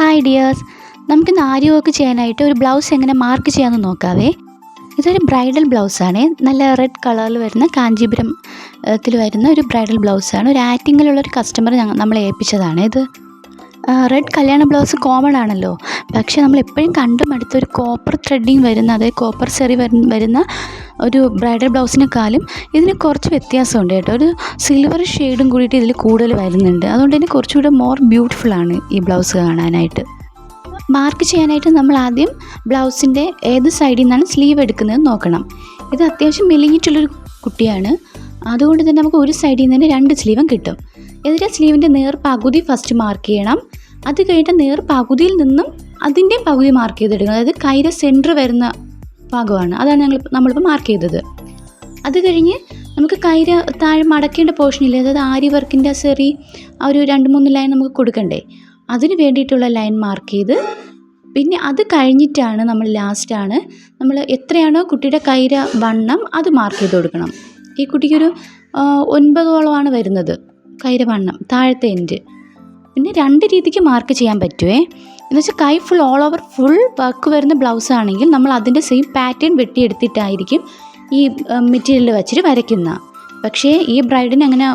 Hi dears, നമുക്കിന്ന് ആരി work ചെയ്യാനായിട്ട് ഒരു ബ്ലൗസ് എങ്ങനെ മാർക്ക് ചെയ്യാമെന്ന് നോക്കാവേ. ഇതൊരു ബ്രൈഡൽ ബ്ലൗസാണ്. നല്ല റെഡ് കളറിൽ വരുന്ന കാഞ്ചീപുരം ത്തിൽ വരുന്ന ഒരു ബ്രൈഡൽ ബ്ലൗസാണ്. ഒരു ആറ്റിങ്ങിലുള്ളൊരു കസ്റ്റമർ നമ്മളെ ഏൽപ്പിച്ചതാണ്. ഇത് റെഡ് കല്യാണ ബ്ലൗസ് കോമൺ ആണല്ലോ, പക്ഷേ നമ്മളെപ്പോഴും കണ്ടും അടുത്തൊരു കോപ്പർ ത്രെഡിങ് വരുന്ന, അതായത് കോപ്പർ സെറി വരുന്ന ഒരു ബ്രൈഡൽ ബ്ലൗസിനെക്കാളും ഇതിന് കുറച്ച് വ്യത്യാസമുണ്ട് കേട്ടോ. ഒരു സിൽവർ ഷെയ്ഡും കൂടിയിട്ട് ഇതിൽ കൂടുതൽ വരുന്നുണ്ട്. അതുകൊണ്ട് തന്നെ കുറച്ചുകൂടെ മോർ ബ്യൂട്ടിഫുള്ളാണ് ഈ ബ്ലൗസ് കാണാനായിട്ട്. മാർക്ക് ചെയ്യാനായിട്ട് നമ്മൾ ആദ്യം ബ്ലൗസിൻ്റെ ഏത് സൈഡിൽ നിന്നാണ് സ്ലീവ് എടുക്കുന്നത് നോക്കണം. ഇത് അത്യാവശ്യം മെലിഞ്ഞിട്ടുള്ളൊരു കുട്ടിയാണ്, അതുകൊണ്ട് തന്നെ നമുക്ക് ഒരു സൈഡിൽ നിന്ന് തന്നെ 2 സ്ലീവും കിട്ടും. എന്നിട്ട് സ്ലീവിൻ്റെ നേർ പകുതി ഫസ്റ്റ് മാർക്ക് ചെയ്യണം. അത് കഴിഞ്ഞിട്ട് നേർ പകുതിയിൽ നിന്നും അതിൻ്റെ പകുതി മാർക്ക് ചെയ്തെടുക്കണം. അതായത് കൈയുടെ സെൻറ്റർ വരുന്ന ഭാഗമാണ്, അതാണ് നമ്മളിപ്പോൾ മാർക്ക് ചെയ്തത്. അത് കഴിഞ്ഞ് നമുക്ക് കൈയുടെ താഴെ മടക്കേണ്ട പോർഷനില്ലേ, അതായത് ആരി വർക്കിൻ്റെ സെറി ആ ഒരു 2-3 ലൈൻ നമുക്ക് കൊടുക്കണ്ടേ, അതിന് വേണ്ടിയിട്ടുള്ള ലൈൻ മാർക്ക് ചെയ്ത്, പിന്നെ അത് കഴിഞ്ഞിട്ടാണ് ലാസ്റ്റാണ് നമ്മൾ എത്രയാണോ കുട്ടിയുടെ കൈയുടെ വണ്ണം അത് മാർക്ക് ചെയ്ത് കൊടുക്കണം. ഈ കുട്ടിക്കൊരു 9ഓളമാണ് വരുന്നത് കൈയുടെ വണ്ണം, താഴത്തെ എൻഡ്. പിന്നെ 2 രീതിക്ക് മാർക്ക് ചെയ്യാൻ പറ്റുമേ. എന്നുവെച്ചാൽ കൈ full all over full work വരുന്ന ബ്ലൗസ് ആണെങ്കിൽ നമ്മൾ അതിൻ്റെ സെയിം പാറ്റേൺ വെട്ടിയെടുത്തിട്ടായിരിക്കും ഈ മെറ്റീരിയൽ വെച്ചിട്ട് വരയ്ക്കുന്ന. പക്ഷേ ഈ ബ്രൈഡിന് അങ്ങനെ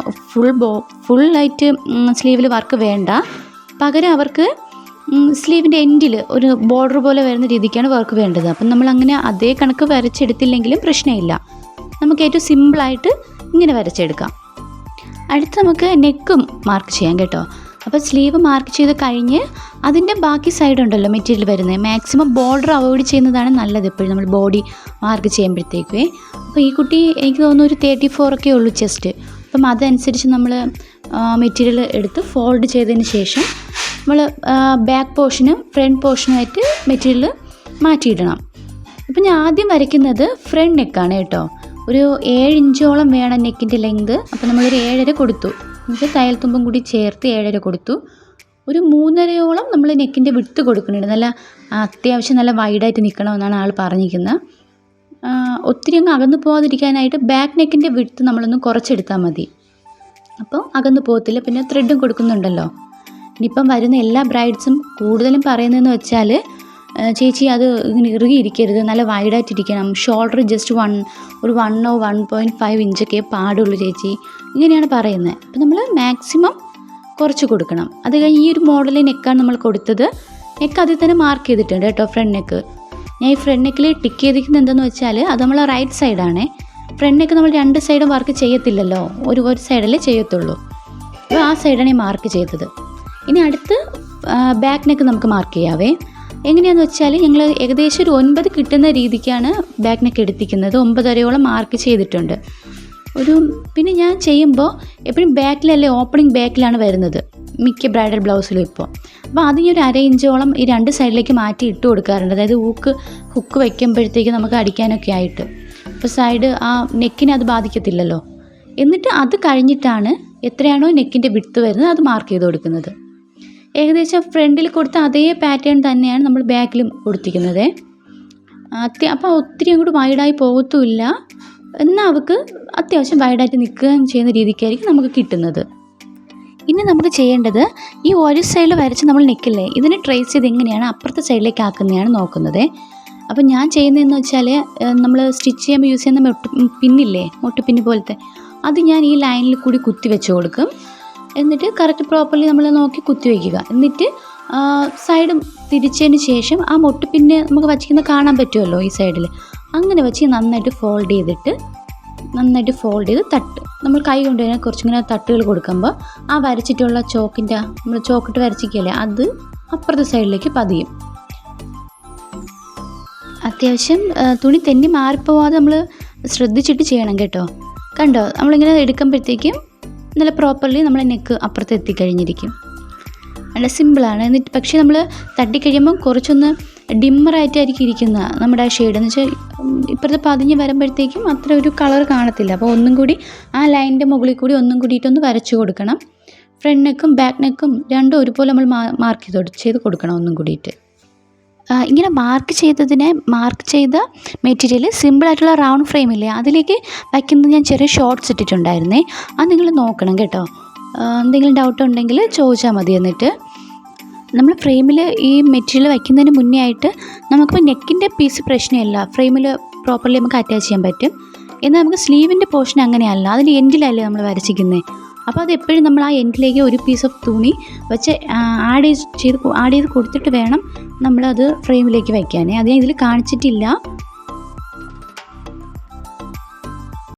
ഫുള്ളായിട്ട് സ്ലീവിൽ വർക്ക് വേണ്ട. പകരം അവർക്ക് സ്ലീവിൻ്റെ എൻഡിൽ ഒരു ബോർഡർ പോലെ വരുന്ന രീതിക്കാണ് വർക്ക് വേണ്ടത്. അപ്പം നമ്മളങ്ങനെ അതേ കണക്ക് വരച്ചെടുത്തില്ലെങ്കിലും പ്രശ്നമില്ല. നമുക്ക് ഏറ്റവും സിമ്പിളായിട്ട് ഇങ്ങനെ വരച്ചെടുക്കാം. അടുത്ത് നമുക്ക് നെക്കും മാർക്ക് ചെയ്യാം കേട്ടോ. അപ്പോൾ സ്ലീവ് മാർക്ക് ചെയ്ത് കഴിഞ്ഞ് അതിൻ്റെ ബാക്കി സൈഡ് ഉണ്ടല്ലോ മെറ്റീരിയൽ വരുന്നത്, മാക്സിമം ബോർഡർ അവോയ്ഡ് ചെയ്യുന്നതാണ് നല്ലത് എപ്പോഴും നമ്മൾ ബോഡി മാർക്ക് ചെയ്യുമ്പോഴത്തേക്കുവേ. അപ്പോൾ ഈ കുട്ടി എനിക്ക് തോന്നുന്നു ഒരു 34 ഒക്കെ ഉള്ളൂ ചെസ്റ്റ്. അപ്പം അതനുസരിച്ച് നമ്മൾ മെറ്റീരിയൽ എടുത്ത് ഫോൾഡ് ചെയ്തതിന് ശേഷം നമ്മൾ ബാക്ക് പോർഷനും ഫ്രണ്ട് പോർഷനുമായിട്ട് മെറ്റീരിയൽ മാറ്റിയിടണം. അപ്പം ഞാൻ ആദ്യം വരയ്ക്കുന്നത് ഫ്രണ്ട് നെക്കാണ് കേട്ടോ. ഒരു 7 ഇഞ്ചോളം വേണം നെക്കിൻ്റെ ലെങ്ത്. അപ്പോൾ നമ്മളൊരു 7.5 കൊടുത്തു, എന്നുവെച്ചാൽ തയ്യൽ തുമ്പും കൂടി ചേർത്ത് 7.5 കൊടുത്തു. ഒരു 3.5ഓളം നമ്മൾ നെക്കിൻ്റെ വിട്ത് കൊടുക്കുന്നുണ്ട്. നല്ല അത്യാവശ്യം നല്ല വൈഡായിട്ട് നിൽക്കണമെന്നാണ് ആൾ പറഞ്ഞിരിക്കുന്നത്. ഒത്തിരി അങ്ങ് അകന്നു പോകാതിരിക്കാനായിട്ട് ബാക്ക് നെക്കിൻ്റെ വിട്ത് നമ്മളൊന്ന് കുറച്ചെടുത്താൽ മതി, അപ്പോൾ അകന്നു പോകത്തില്ല. പിന്നെ ത്രെഡും കൊടുക്കുന്നുണ്ടല്ലോ. ഇനിയിപ്പം വരുന്ന എല്ലാ ബ്രൈഡ്സും കൂടുതലും പറയുന്നതെന്ന് വെച്ചാൽ, ചേച്ചി അത് ഇങ്ങനെ ഇറുകിയിരിക്കരുത്, നല്ല വൈഡായിട്ടിരിക്കണം, ഷോൾഡർ ജസ്റ്റ് ഒരു 1 or 1.5 ഇഞ്ചൊക്കെ പാടുള്ളൂ ചേച്ചി, ഇങ്ങനെയാണ് പറയുന്നത്. അപ്പോൾ നമ്മൾ മാക്സിമം കുറച്ച് കൊടുക്കണം. അത് കഴിഞ്ഞ് ഈ ഒരു മോഡൽ നെക്കാണ് നമ്മൾ കൊടുത്തത്. നെക്ക് അതിൽ തന്നെ മാർക്ക് ചെയ്തിട്ടുണ്ട് കേട്ടോ, ഫ്രണ്ട് നെക്ക്. ഞാൻ ഈ ഫ്രണ്ട് നെക്കിൽ ടിക്ക് ചെയ്തിരിക്കുന്നത് എന്താണെന്ന് വെച്ചാൽ അത് നമ്മൾ റൈറ്റ് സൈഡാണേ. ഫ്രണ്ട് നെക്ക് നമ്മൾ 2 സൈഡും വർക്ക് ചെയ്യത്തില്ലല്ലോ, ഒരു സൈഡല്ലേ ചെയ്യത്തുള്ളൂ. അപ്പോൾ ആ സൈഡാണ് ഞാൻ മാർക്ക് ചെയ്തത്. ഇനി അടുത്ത് ബാക്ക് നെക്ക് നമുക്ക് മാർക്ക് ചെയ്യാവേ. എങ്ങനെയാണെന്ന് വെച്ചാൽ ഞങ്ങൾ ഏകദേശം ഒരു 9 കിട്ടുന്ന രീതിക്കാണ് ബാക്ക് നെക്ക് എടുത്തിരിക്കുന്നത്. 9.5ഓളം മാർക്ക് ചെയ്തിട്ടുണ്ട്. പിന്നെ ഞാൻ ചെയ്യുമ്പോൾ എപ്പോഴും ബാക്കിലല്ലേ, ഓപ്പണിംഗ് ബാക്കിലാണ് വരുന്നത് മിക്ക ബ്രൈഡൽ ബ്ലൗസിലും ഇപ്പോൾ. അപ്പോൾ അതിന് ഒരു 1/2 ഇഞ്ചോളം ഈ 2 സൈഡിലേക്ക് മാറ്റി ഇട്ട് കൊടുക്കാറുണ്ട്. അതായത് ഹുക്ക് വയ്ക്കുമ്പോഴത്തേക്ക് നമുക്ക് അടിക്കാനൊക്കെ ആയിട്ട്. അപ്പോൾ സൈഡ് ആ നെക്കിനെ അത് ബാധിക്കത്തില്ലല്ലോ. എന്നിട്ട് അത് കഴിഞ്ഞിട്ടാണ് എത്രയാണോ നെക്കിൻ്റെ വിട്ത് വരുന്നത് അത് മാർക്ക് ചെയ്ത് കൊടുക്കുന്നത്. ഏകദേശം ഫ്രണ്ടിൽ കൊടുത്ത അതേ പാറ്റേൺ തന്നെയാണ് നമ്മൾ ബാക്കിലും കൊടുത്തിരിക്കുന്നത്. അപ്പോൾ ഒത്തിരി അങ്ങോട്ട് വൈഡായി പോകത്തുമില്ല, എന്നാൽ അവർക്ക് അത്യാവശ്യം വൈഡായിട്ട് നിൽക്കുകയും ചെയ്യുന്ന രീതിക്കായിരിക്കും നമുക്ക് കിട്ടുന്നത്. ഇനി നമുക്ക് ചെയ്യേണ്ടത് ഈ ഒരു സൈഡിൽ വരച്ച് നമ്മൾ നെക്കില്ലേ, ഇതിനെ ട്രേസ് ചെയ്ത് എങ്ങനെയാണ് അപ്പുറത്തെ സൈഡിലേക്ക് ആക്കുന്നതാണ് നോക്കുന്നത്. അപ്പോൾ ഞാൻ ചെയ്യുന്നതെന്ന് വെച്ചാൽ നമ്മൾ സ്റ്റിച്ച് ചെയ്യുമ്പോൾ യൂസ് ചെയ്യുന്ന പിന്നില്ലേ, മുട്ടുപിന്ന് പോലത്തെ, അത് ഞാൻ ഈ ലൈനിൽ കൂടി കുത്തി വെച്ച് കൊടുക്കും. എന്നിട്ട് കറക്റ്റ് പ്രോപ്പർലി നമ്മൾ നോക്കി കുത്തി വയ്ക്കുക. എന്നിട്ട് സൈഡ് തിരിച്ചതിന് ശേഷം ആ മുട്ടുപിന്നെ നമുക്ക് വച്ചിരിക്കുന്ന കാണാൻ പറ്റുമല്ലോ ഈ സൈഡിൽ, അങ്ങനെ വെച്ച് നന്നായിട്ട് ഫോൾഡ് ചെയ്ത് നമ്മൾ കൈ കൊണ്ട് തന്നെ കുറച്ചിങ്ങനെ തട്ടുകൾ കൊടുക്കുമ്പോൾ ആ വരച്ചിട്ടുള്ള നമ്മൾ ചോക്കിട്ട് വരച്ചിരിക്കുകയല്ലേ, അത് അപ്പുറത്തെ സൈഡിലേക്ക് പതിയും. അത്യാവശ്യം തുണി തെന്നി മാറിപ്പോവാതെ നമ്മൾ ശ്രദ്ധിച്ചിട്ട് ചെയ്യണം കേട്ടോ. കണ്ടോ, നമ്മളിങ്ങനെ എടുക്കുമ്പോഴത്തേക്കും നല്ല പ്രോപ്പർലി നമ്മളെ നെക്ക് അപ്പുറത്ത് എത്തിക്കഴിഞ്ഞിരിക്കും. നല്ല സിമ്പിളാണ്. എന്നിട്ട് പക്ഷേ നമ്മൾ തട്ടിക്കഴിയുമ്പം കുറച്ചൊന്ന് ഡിമ്മറായിട്ടായിരിക്കും ഇരിക്കുന്ന നമ്മുടെ ഷെയ്ഡ്. എന്ന് വെച്ചാൽ ഇപ്പുറത്തെ പതിഞ്ഞ് വരുമ്പോഴത്തേക്കും അത്ര ഒരു കളർ കാണത്തില്ല. അപ്പോൾ ഒന്നും കൂടി ആ ലൈനിൻ്റെ മുകളിൽ കൂടി ഒന്നും കൂടിയിട്ടൊന്ന് വരച്ചു കൊടുക്കണം. ഫ്രണ്ട് നെക്കും ബാക്ക് നെക്കും രണ്ടും ഒരുപോലെ നമ്മൾ മാർക്ക് ചെയ്ത് കൊടുക്കണം ഒന്നും കൂടിയിട്ട്. ഇങ്ങനെ മാർക്ക് ചെയ്ത മെറ്റീരിയൽ സിമ്പിളായിട്ടുള്ള റൗണ്ട് ഫ്രെയിമില്ലേ, അതിലേക്ക് വയ്ക്കുന്നത് ഞാൻ ചെറിയ ഷോർട്ട്സ് ഇട്ടിട്ടുണ്ടായിരുന്നേ. അത് നിങ്ങൾ നോക്കണം കേട്ടോ. എന്തെങ്കിലും ഡൗട്ട് ഉണ്ടെങ്കിൽ ചോദിച്ചാൽ മതി. എന്നിട്ട് നമ്മൾ ഫ്രെയിമിൽ ഈ മെറ്റീരിയൽ വയ്ക്കുന്നതിന് മുന്നേ ആയിട്ട് നമുക്കിപ്പോൾ നെക്കിൻ്റെ പീസ് പ്രശ്നമില്ല, ഫ്രെയിമിൽ പ്രോപ്പർലി നമുക്ക് അറ്റാച്ച് ചെയ്യാൻ പറ്റും. എന്നാൽ നമുക്ക് സ്ലീവിൻ്റെ പോർഷൻ അങ്ങനെയല്ല, അതിൻ്റെ എൻഡിലല്ലേ നമ്മൾ വരച്ചിരിക്കുന്നത്. അപ്പോൾ അതെപ്പോഴും നമ്മൾ ആ എൻഡിലേക്ക് ഒരു പീസ് ഓഫ് തുണി വെച്ച് ആഡ് ചെയ്ത് കൊടുത്തിട്ട് വേണം നമ്മളത് ഫ്രെയിമിലേക്ക് വയ്ക്കാൻ. അത് ഞാൻ ഇതിൽ കാണിച്ചിട്ടില്ല.